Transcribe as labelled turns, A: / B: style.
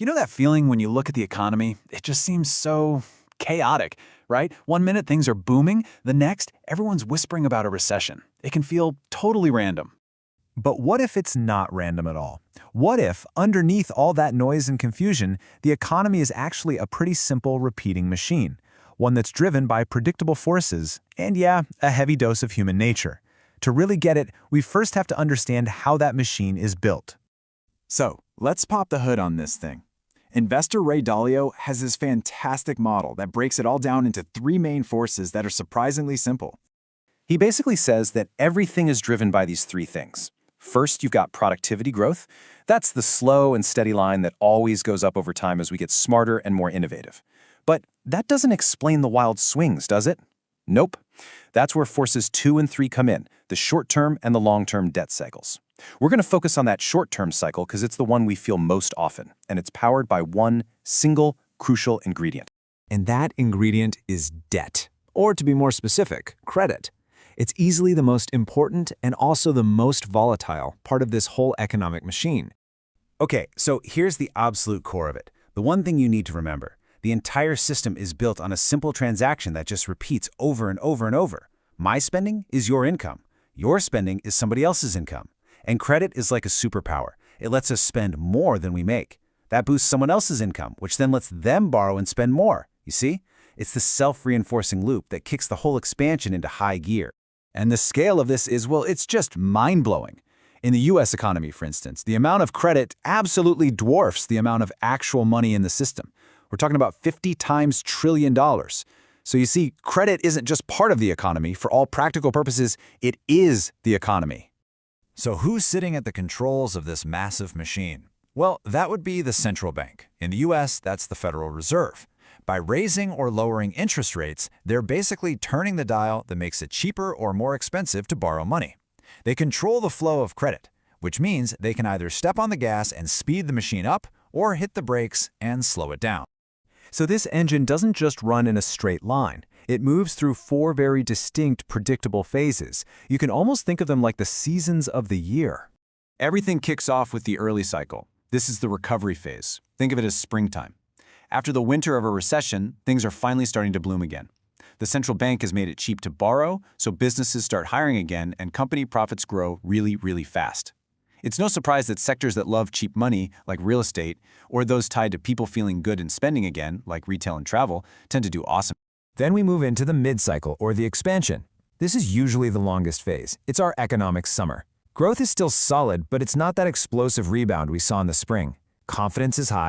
A: You know that feeling when you look at the economy? It just seems so chaotic, right? One minute things are booming, the next, everyone's whispering about a recession. It can feel totally random.
B: But what if it's not random at all? What if, underneath all that noise and confusion, the economy is actually a pretty simple repeating machine, one that's driven by predictable forces and, yeah, a heavy dose of human nature? To really get it, we first have to understand how that machine is built.
C: So, let's pop the hood on this thing. Investor Ray Dalio has this fantastic model that breaks it all down into three main forces that are surprisingly simple.
B: He basically says that everything is driven by these three things. First, you've got productivity growth. That's the slow and steady line that always goes up over time as we get smarter and more innovative. But that doesn't explain the wild swings, does it? Nope. That's where forces 2 and 3 come in, the short-term and the long-term debt cycles. We're going to focus on that short-term cycle because it's the one we feel most often, and it's powered by one single crucial ingredient.
D: And that ingredient is debt, or to be more specific, credit. It's easily the most important and also the most volatile part of this whole economic machine.
E: Okay, so here's the absolute core of it. The one thing you need to remember. The entire system is built on a simple transaction that just repeats over and over and over. My spending is your income. Your spending is somebody else's income. And credit is like a superpower. It lets us spend more than we make. That boosts someone else's income, which then lets them borrow and spend more. You see? It's the self-reinforcing loop that kicks the whole expansion into high gear.
A: And the scale of this is, well, it's just mind-blowing. In the US economy, for instance, the amount of credit absolutely dwarfs the amount of actual money in the system. We're talking about 50 times $1 trillion. So you see, credit isn't just part of the economy. For all practical purposes, it is the economy.
F: So who's sitting at the controls of this massive machine? Well, that would be the central bank. In the US, that's the Federal Reserve. By raising or lowering interest rates, they're basically turning the dial that makes it cheaper or more expensive to borrow money. They control the flow of credit, which means they can either step on the gas and speed the machine up or hit the brakes and slow it down.
B: So this engine doesn't just run in a straight line. It moves through 4 very distinct, predictable phases. You can almost think of them like the seasons of the year.
A: Everything kicks off with the early cycle. This is the recovery phase. Think of it as springtime. After the winter of a recession, things are finally starting to bloom again. The central bank has made it cheap to borrow, so businesses start hiring again and company profits grow really, really fast. It's no surprise that sectors that love cheap money, like real estate, or those tied to people feeling good and spending again, like retail and travel, tend to do awesome.
D: Then we move into the mid-cycle, or the expansion. This is usually the longest phase. It's our economic summer. Growth is still solid, but it's not that explosive rebound we saw in the spring. Confidence is high.